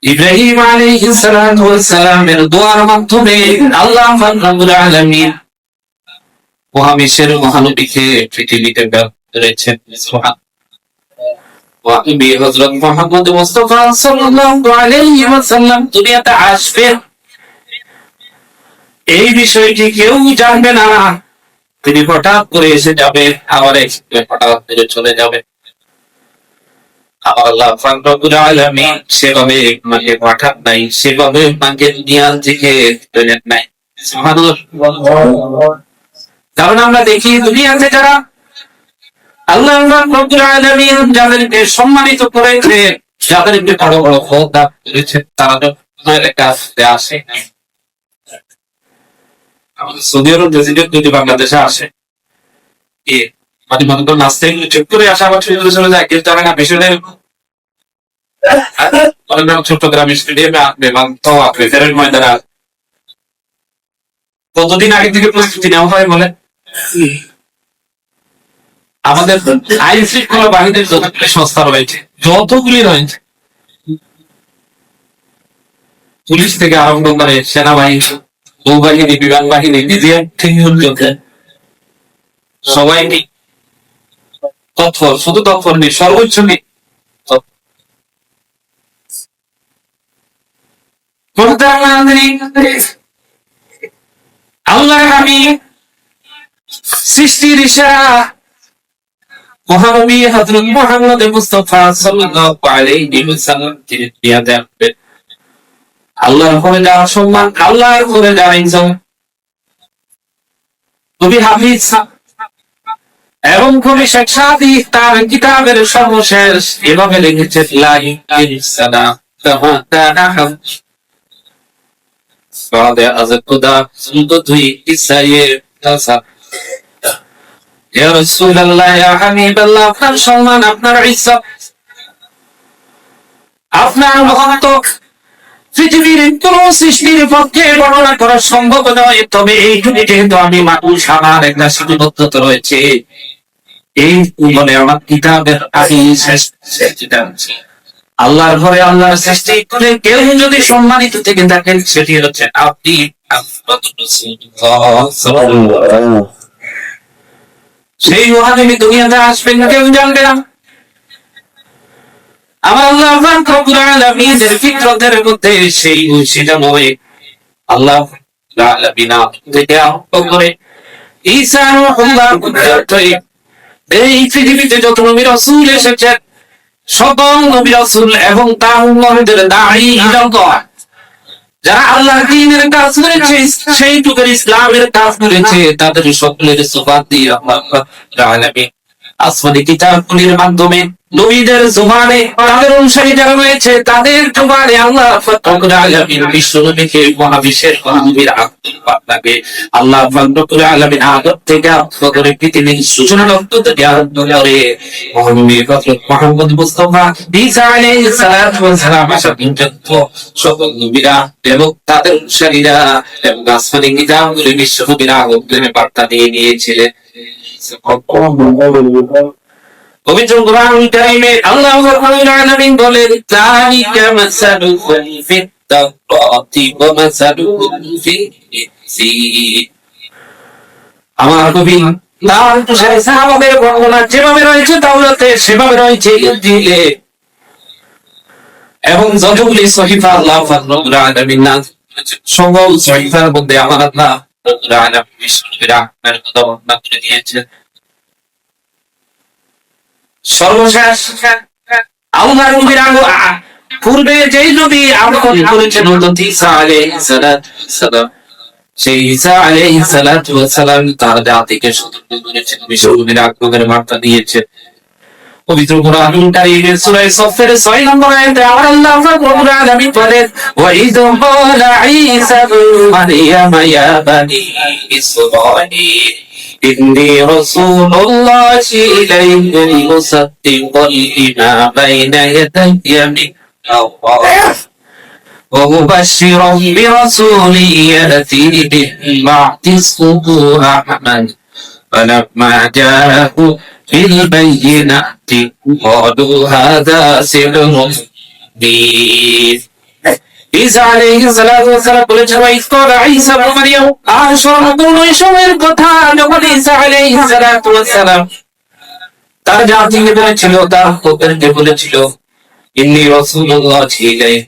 ইব্রাহিম আলাইহিস সালাতু ওয়াস সালামের দোয়ার মাধ্যমে আল্লাহ রাব্বুল আলামিন মহাবিশ্বের মহানবীকে পৃথিবীতে করেছেন। ওয়াহাবি হযরত মুহাম্মদ মুস্তাফা সাল্লাল্লাহু আলাইহি ওয়াসাল্লাম দুনিয়াতে আসবেন, এই বিষয়টি কেউ জানবে না। তিনি হঠাৎ করে এসে যাবে, আবার হঠাৎ করে চলে যাবে। আল্লাহ রাব্বুল আলামিন সেভাবে মাকে পাঠান নাই, সেভাবে মাকে দুনিয়ার দিকে তুলেন নাই। সুবহানাল্লাহ। কারণ আমরা দেখি দুনিয়াতে যারা আল্লাহ রাব্বুল আলামিন যাদেরকে সম্মানিত করেছে, যাদেরকে বড় বড় খোদা করেছে, তারা যখন কাছে আসে, আমাদের সৌদি আরব প্রেসিডেন্ট যদি বাংলাদেশে আসে, মনে করুন নাচতে চুপ করে আসা আবার চলে যায়, কিন্তু তারা না পেছনে চট্টগ্রাম স্টেডিয়ামে আসবে, আসবে ফেরের ময়দানে আসবে। কতদিন আগে থেকে প্রস্তুতি নেওয়া হয় বলে? আমাদের আইন শৃঙ্খলা বাহিনীর যতগুলি সংস্থা রয়েছে, পুলিশ থেকে আরম্ভ করে সেনাবাহিনী, নৌবাহিনী, বিমান বাহিনী, সবাই তৎপর, শুধু তৎপর নেই, সর্বোচ্চ নেই। আল্লাহ আমি সৃষ্টির ইশারা মহানবী হযরত মুহাম্মদ মুস্তাফা সাল্লাল্লাহু আলাইহি ওয়াসাল্লাম তিনি দুনিয়াতে আসবেন। আল্লাহর ঘরে যাওয়ার সম্মান, আল্লাহর ঘরে যাওয়ার ইজ্জত। কবি হাফিজ এবং কবি শেখ সাদী তার কিতাবের সর্বশেষ এভাবে লিখেছেন, লা ইলাহা ইল্লাল্লাহ সাদে আযকুদা সুন্দর দুই কিসায়ে তাসা। ইয়া রাসূলুল্লাহ, ইয়া হাবিবাল্লাহ, আপনার সম্মান, আপনার ইজ্জত, আপনার মহত্ব পৃথিবীর কোন সৃষ্টির পক্ষে বর্ণনা করা সম্ভব নয়। তবে এই যুগে যেহেতু আমি মানুষ, আমার একটা সীমাবদ্ধতা রয়েছে। এই বলে আমার কিতাবের আগে শেষ যেটা আল্লাহর ঘরে আল্লাহর সৃষ্টি করে কেউ যদি সম্মানিত থেকে থাকেন, সেটি হচ্ছে আপনি। সেই মহানবী দুনিয়াতে আসবেন, কেউ জানবে না। আমার আল্লাহ রাব্বুল আলামিনের ফিতরতের মধ্যে সেই সেটা নয়। আল্লাহ আলামিন থেকে আরম্ভ করে ঈসা রাহমাতুল্লাহ এই পৃথিবীতে যত নবী রাসূল এসেছেন, সকল নবী রাসূল এবং তার উম্মতদের দাঈ ইলাল্লাহ, যারা আল্লাহর দ্বীনের কাজ করেছে, সেই যুগের ইসলামের কাজ করেছে, তাদের সকলের সিফাত দিয়ে আল্লাহ রাব্বুল আলামিন আসমানি কিতাবগুলির মাধ্যমে নবীদের জবানে, তাদের অনুসারী যারা রয়েছে তাদের জবানে আল্লাহ রাব্বুল আলামিন বিশ্ব নবীকে মহাবিশ্বের মহানবীর আত্মকে আল্লাহ রাব্বুল আলামিন আদম থেকে করে পৃথিবীর সূচনা লগ্ন থেকে আরম্ভ করে মহানবী হযরত মুহাম্মদ মুস্তাফা ঈসা আলাইহিস সালাতু ওয়াস সালাম আসা পর্যন্ত সকল নবীরা এবং তাদের অনুসারীরা এবং আসমানি কিতাবগুলি বিশ্ব নবীর আগমনের বার্তা দিয়ে নিয়েছিলেন। পবিত্র কোরআনুল কারীমে আল্লাহ রাব্বুল আলামিন বলেন, যালিকা মাসালুহুম ফিত তাওরাতি ওয়া মাসালুহুম ফিল ইনজিল। আমার কবি তার সাহাবাদের বর্ণনা যেভাবে রয়েছে তাওরাতে, সেভাবে রয়েছে ইনজিলে, এবং যতগুলি সহিফা আল্লাহ রাব্বুল আলামিন সকল সহিফার মধ্যে আমার আল্লাহ রাব্বুল আলামিন বিশ্বনবীর আগমনের কথা বর্ণনা করে দিয়েছেন। সর্বশেষ আল্লাহর নবীর পূর্বে যেই নবী আগমন করেছেন হযরত ঈসা আলাইহিস সালাম, সেই ঈসা আলাইহিস সালাম তার জাতিকে সতর্ক করেছেন, বিশ্ব নবীর আগমনের বার্তা দিয়েছেন। পবিত্র কোরআনুল কারীমের সূরা সফের 6 নম্বর আয়াতে আল্লাহ রাব্বুল আলামিন বলেন, ওয়া ইয ক্বালা ঈসা ইবনে মারইয়াম ইয়া বানি ইসরাঈল ইন্নী রাসূলুল্লাহি ইলাইকুম মুসাদ্দিকান লিমা বাইনা ইয়াদাইয়া মিনাল তাওরাত ওয়া মুবাশশিরান বিরাসূলিন ইয়াতি মিন বা'দি ইসমিহি আহমদ ফালাম্মা জাআহু بالبينات قالوا هذا سحر مبين ঈসা আলাইহিস সালাতু ওয়াস সালাম বলেছেন ওয়াইস ক্বালা ঈসা ইবনে মারইয়াম আসরাকুল সময়ের কথা যখন ঈসা আলাইহিস সালাতু ওয়াস সালাম তার জাতিকে বলেছিল তার কওমকে বলেছিল ইন্নী রাসূলুল্লাহি ইলাইহি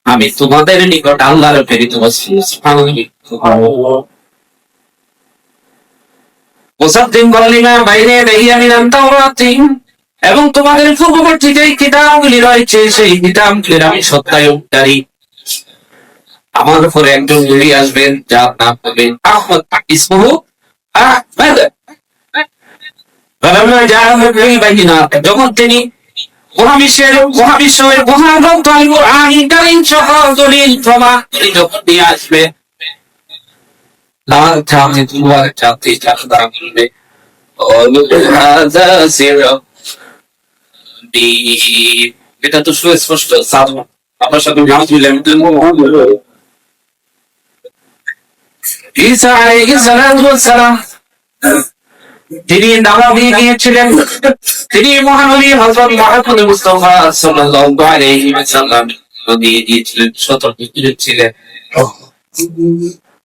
আমি তোমাদের নিকট আল্লাহর প্রেরিত রাসূল সুবহানাল্লাহ মুসাদ্দিক বলিনা বাইরে দেহিয়া মিনান তাওরাতি এবং তোমাদের পূর্ববর্তী যে কিতাবগুলি রয়েছে সেই কিতাবগুলির আমি সত্যায়নকারী আমার উপরে একজন নবী আসবেন যার নাম হবে আহমদ ইসমুহু আহমদ ফালাম্মা জাআহু বিল বাইয়িনাত যখন তিনি মহাবিশ্বের মহাগ্রন্থ আল কুরআন কারীম সহ দলিল প্রমাণ যখন নিয়ে আসবে লাল চাঁদে দুয়ার চাঁদে চাঁদা বলবে হাযা সিরাত এটা তো সুস্পষ্ট সাধু আপনার সাথে ঈসা আলাইহিস সালাতু ওয়াস সালাম তিনি দাওয়াত দিয়ে গিয়েছিলেন তিনি মহানবী হযরত মুহাম্মদ মুস্তাফা সাল্লাল্লাহু আলাইহি ওয়াসাল্লাম দিয়ে দিয়েছিলেন সতর্ক ছিলেন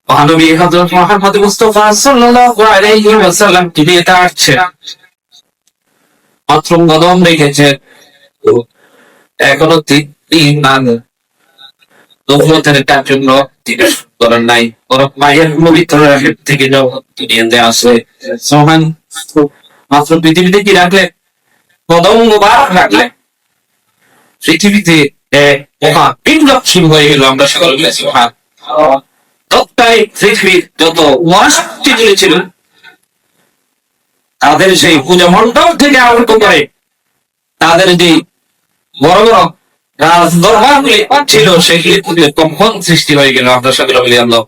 মহানবী হযরত মুহাম্মদ মুস্তাফা সাল্লাল্লাহু আলাইহি ওয়াসাল্লাম তিনি এটা আসছে মাত্র কদম রেখেছেন এখনো তিন নাম দৌলতের জন্য তিনি করেন নাই ওর মায়ের পবিত্র থেকে দুনিয়াতে আসে সোহান মাত্র পৃথিবীতে কি রাখলে কদম মুবারক রাখলে পৃথিবীতে মহা বিপ্লব শুরু হয়ে গেল আমরা সকলে মিলে সোহান তৎকাই পৃথিবীর যত মহাশক্তি ছিল তাদের সেই পূজা মণ্ডপ থেকে আরম্ভ করে তাদের যে বড় বড় রাজ দরবারগুলি ছিল সেগুলি কম্পন সৃষ্টি হয়ে গেল আমরা সকলে মিলে আল্লাহ